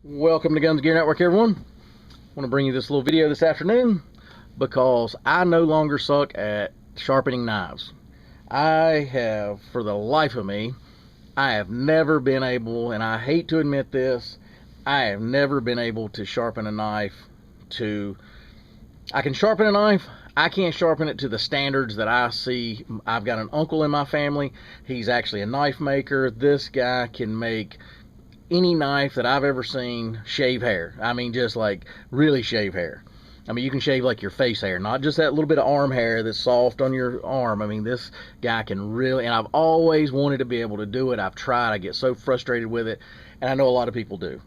Welcome to Guns Gear Network, everyone. I want to bring you this little video this afternoon because I no longer suck at sharpening knives. I have, for the life of me, I have never been able, and I hate to admit this, I have never been able to sharpen a knife to... I can sharpen a knife, I can't sharpen it to the standards that I see. I've got an uncle in my family. He's actually a knife maker. This guy can make any knife that I've ever seen shave hair. I mean, just like really shave hair. I mean, you can shave like your face hair, not just that little bit of arm hair that's soft on your arm. I mean, this guy can really, and I've always wanted to be able to do it. I've tried. I get so frustrated with it, and I know a lot of people do.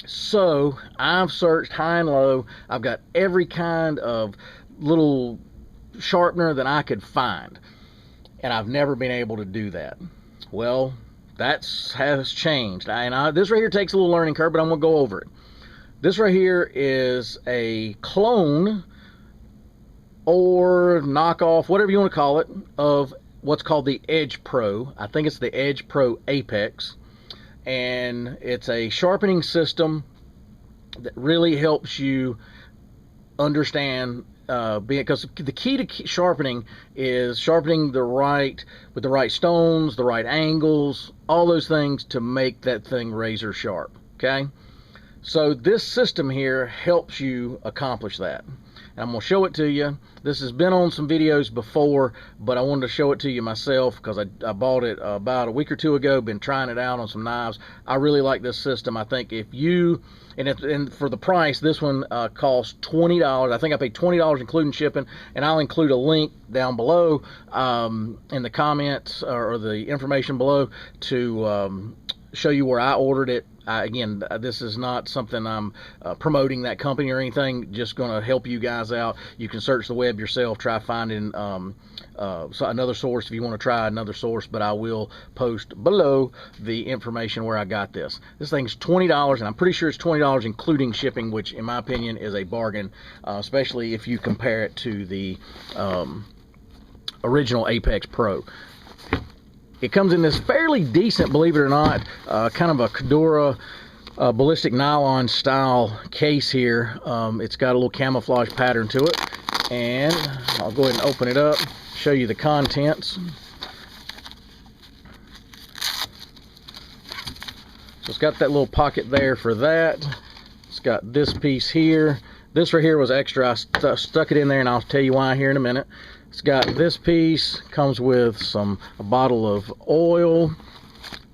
So I've searched high and low. I've got every kind of little sharpener that I could find, and I've never been able to do that. Well, that has changed. This right here takes a little learning curve, but I'm going to go over it. This right here is a clone or knockoff, whatever you want to call it, of what's called the Edge Pro. I think it's the Edge Pro Apex. And it's a sharpening system that really helps you understand because the key to sharpening is sharpening with the right stones, the right angles, all those things to make that thing razor sharp. Okay, so this system here helps you accomplish that, and I'm going to show it to you. This has been on some videos before, but I wanted to show it to you myself because I bought it about a week or two ago. Been trying it out on some knives. I really like this system. I think if you and for the price, this one costs $20. I think I paid $20 including shipping, and I'll include a link down below in the comments or the information below to show you where I ordered it. Again, this is not something I'm promoting that company or anything, just going to help you guys out. You can search the web yourself, try finding another source if you want to try another source, but I will post below the information where I got this. This thing's $20, and I'm pretty sure it's $20 including shipping, which in my opinion is a bargain, especially if you compare it to the original Apex Pro. It comes in this fairly decent, believe it or not, kind of a Cordura ballistic nylon style case here. It's got a little camouflage pattern to it, and I'll go ahead and open it up, show you the contents. So it's got that little pocket there for that. It's got this piece here. This right here was extra. I stuck it in there, and I'll tell you why here in a minute. It's got this piece, comes with a bottle of oil,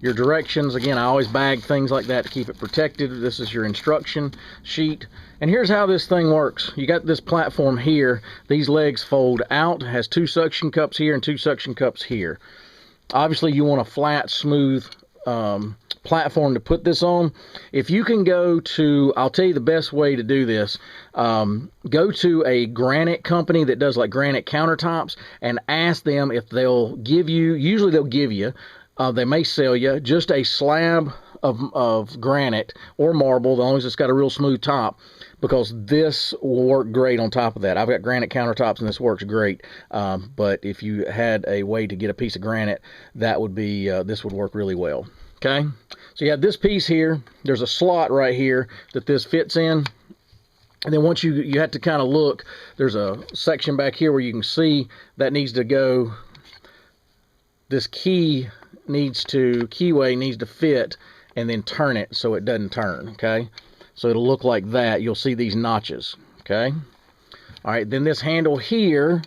your directions. Again, I always bag things like that to keep it protected. This is your instruction sheet. And here's how this thing works. You got this platform here. These legs fold out. It has two suction cups here and two suction cups here. Obviously, you want a flat, smooth platform to put this on. If you can go to, I'll tell you the best way to do this, go to a granite company that does like granite countertops and ask them if they'll give you, usually they'll give you, they may sell you just a slab of granite or marble, as long as it's got a real smooth top, because this will work great on top of that. I've got granite countertops and this works great, but if you had a way to get a piece of granite, that would be, this would work really well. Okay, so you have this piece here. There's a slot right here that this fits in, and then once you have to kind of look, there's a section back here where you can see that needs to go, this keyway needs to fit and then turn it so it doesn't turn. Okay, so it'll look like that. You'll see these notches. Okay, all right, then this handle here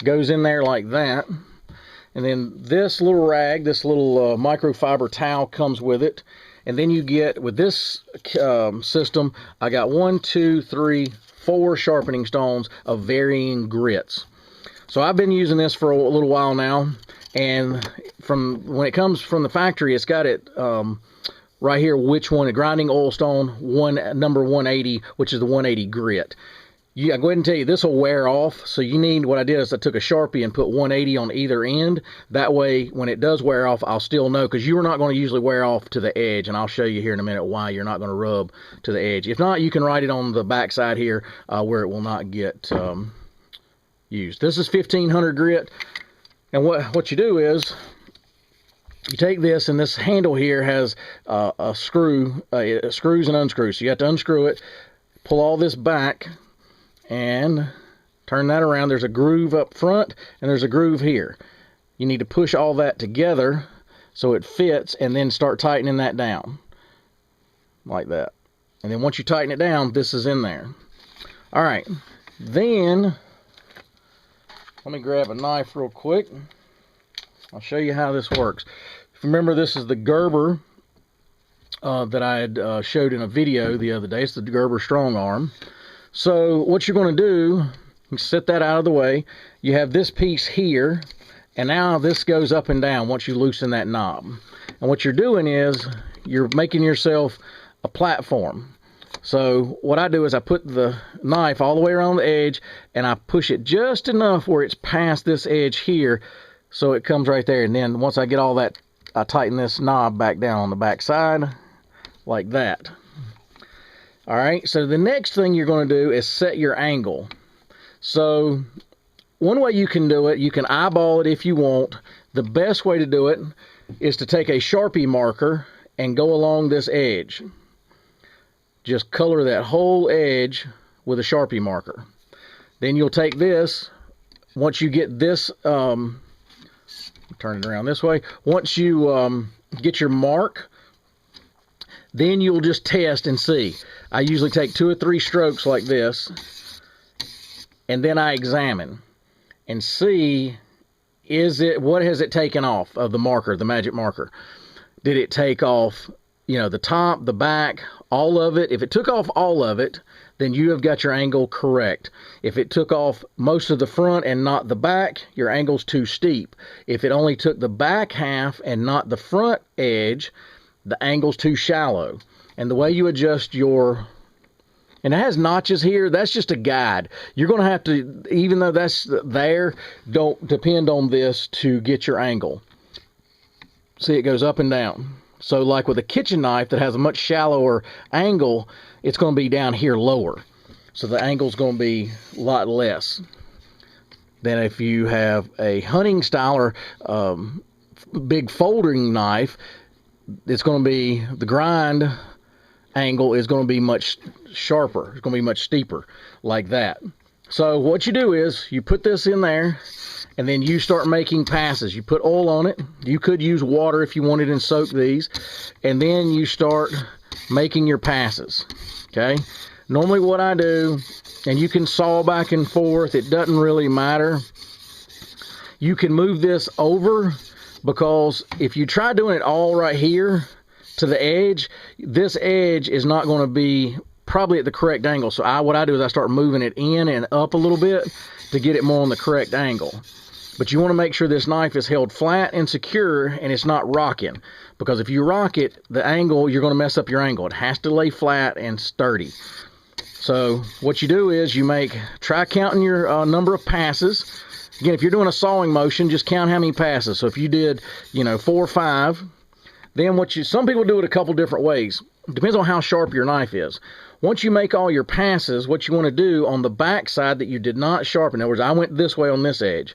goes in there like that. And then this little rag, this little microfiber towel comes with it. And then you get, with this system, I got 4 sharpening stones of varying grits. So I've been using this for a little while now. And when it comes from the factory, it's got it right here, which one, a grinding oil stone, number 180, which is the 180 grit. I go ahead and tell you, this will wear off. So what I did is I took a Sharpie and put 180 on either end. That way, when it does wear off, I'll still know, because you are not going to usually wear off to the edge, and I'll show you here in a minute why you're not going to rub to the edge. If not, you can write it on the back side here where it will not get used. This is 1500 grit, and what you do is you take this, and this handle here has a screw, screws and unscrews. So you have to unscrew it, pull all this back, and turn that around. There's a groove up front, and there's a groove here. You need to push all that together so it fits, and then start tightening that down like that. And then once you tighten it down, this is in there. All right, then let me grab a knife real quick. I'll show you how this works. If you remember, this is the Gerber that I had showed in a video the other day. It's the Gerber strong arm. So what you're going to do, you set that out of the way. You have this piece here, and now this goes up and down once you loosen that knob. And what you're doing is you're making yourself a platform. So what I do is I put the knife all the way around the edge, and I push it just enough where it's past this edge here, so it comes right there. And then once I get all that, I tighten this knob back down on the back side like that. All right, so the next thing you're going to do is set your angle. So one way you can do it, you can eyeball it if you want. The best way to do it is to take a Sharpie marker and go along this edge. Just color that whole edge with a Sharpie marker. Then you'll take this, once you get this, turn it around this way. Once you get your mark, then you'll just test and see. I usually take 2 or 3 strokes like this, and then I examine and see, what has it taken off of the marker, the magic marker? Did it take off, you know, the top, the back, all of it? If it took off all of it, then you have got your angle correct. If it took off most of the front and not the back, your angle's too steep. If it only took the back half and not the front edge, the angle's too shallow. And the way you adjust your, and it has notches here, that's just a guide. You're going to have to, even though that's there, don't depend on this to get your angle. See, it goes up and down. So like with a kitchen knife that has a much shallower angle, it's going to be down here lower. So the angle's going to be a lot less than if you have a hunting style or big folding knife. It's going to be, the grind angle is going to be much sharper. It's going to be much steeper like that. So what you do is you put this in there, and then you start making passes. You put oil on it. You could use water if you wanted and soak these. And then you start making your passes. Okay? Normally what I do, and you can saw back and forth, it doesn't really matter. You can move this over, because if you try doing it all right here to the edge, this edge is not going to be probably at the correct angle. So what I do is I start moving it in and up a little bit to get it more on the correct angle. But you want to make sure this knife is held flat and secure, and it's not rocking. Because if you rock it, the angle, you're going to mess up your angle. It has to lay flat and sturdy. So what you do is you try counting your number of passes. Again, if you're doing a sawing motion, just count how many passes. So if you did, 4 or 5, then some people do it a couple different ways. It depends on how sharp your knife is. Once you make all your passes, what you want to do on the back side that you did not sharpen, in other words, I went this way on this edge.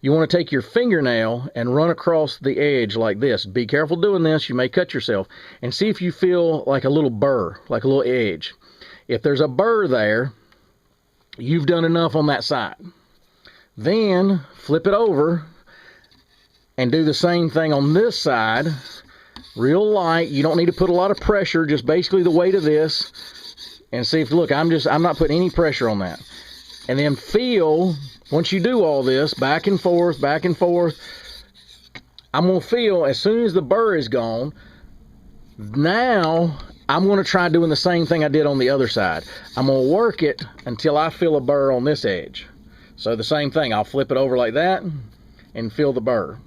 You want to take your fingernail and run across the edge like this. Be careful doing this. You may cut yourself. And see if you feel like a little burr, like a little edge. If there's a burr there, you've done enough on that side. Then flip it over and do the same thing on this side. Real light. You don't need to put a lot of pressure, just basically the weight of this. And see if, look, I'm not putting any pressure on that. And then feel, once you do all this, back and forth, I'm going to feel as soon as the burr is gone, now I'm going to try doing the same thing I did on the other side. I'm going to work it until I feel a burr on this edge. So the same thing, I'll flip it over like that and feel the burr.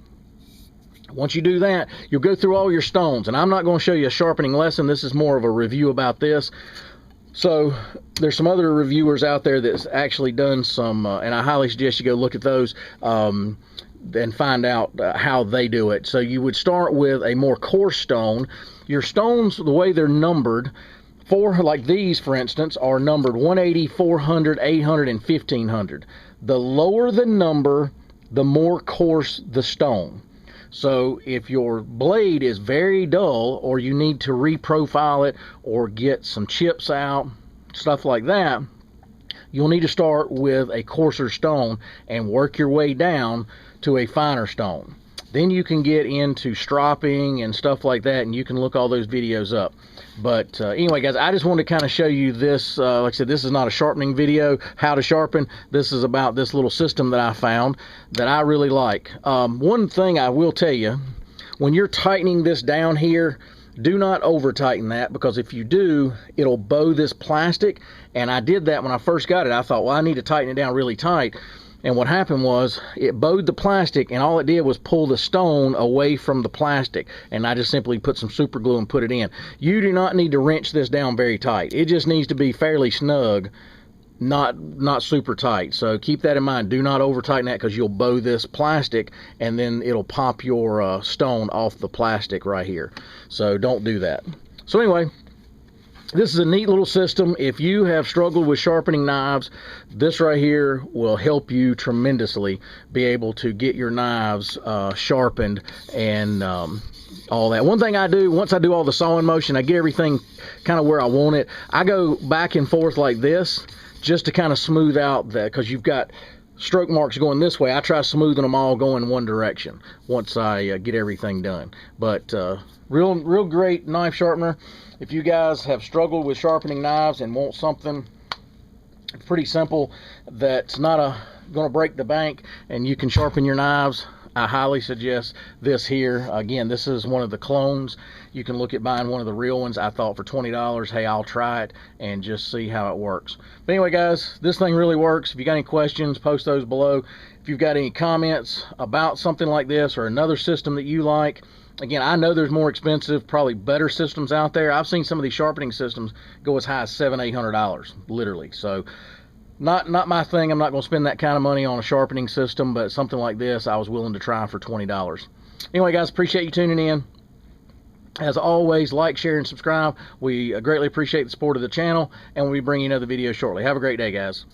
Once you do that, you'll go through all your stones. And I'm not going to show you a sharpening lesson. This is more of a review about this. So there's some other reviewers out there that's actually done some, and I highly suggest you go look at those and find out how they do it. So you would start with a more coarse stone. Your stones, the way they're numbered, like these, for instance, are numbered 180, 400, 800, and 1500. The lower the number, the more coarse the stone. So if your blade is very dull, or you need to reprofile it or get some chips out, stuff like that, you'll need to start with a coarser stone and work your way down to a finer stone. Then you can get into stropping and stuff like that, and you can look all those videos up. But anyway, guys, I just wanted to kind of show you this. Like I said, this is not a sharpening video, how to sharpen. This is about this little system that I found that I really like. One thing I will tell you, when you're tightening this down here, do not over tighten that, because if you do, it'll bow this plastic. And I did that when I first got it. I thought, well, I need to tighten it down really tight. And what happened was, it bowed the plastic, and all it did was pull the stone away from the plastic. And I just simply put some super glue and put it in. You do not need to wrench this down very tight. It just needs to be fairly snug, not super tight. So keep that in mind. Do not over tighten that, because you'll bow this plastic and then it'll pop your stone off the plastic right here. So don't do that. So anyway, this is a neat little system. If you have struggled with sharpening knives, this right here will help you tremendously be able to get your knives sharpened and all that. One thing I do, once I do all the sawing motion, I get everything kind of where I want it. I go back and forth like this just to kind of smooth out that, because you've got stroke marks going this way. I try smoothing them all going one direction once I get everything done. But real great knife sharpener. If you guys have struggled with sharpening knives and want something pretty simple that's not gonna break the bank and you can sharpen your knives, I highly suggest this here. Again, this is one of the clones. You can look at buying one of the real ones. I thought for $20, hey, I'll try it and just see how it works. But anyway, guys, this thing really works. If you got any questions, post those below. If you've got any comments about something like this or another system that you like, again, I know there's more expensive, probably better systems out there. I've seen some of these sharpening systems go as high as $700-800, literally. So not my thing. I'm not going to spend that kind of money on a sharpening system, but something like this I was willing to try for $20. Anyway, guys, appreciate you tuning in. As always, like, share, and subscribe. We greatly appreciate the support of the channel, and we'll be bringing another video shortly. Have a great day, guys.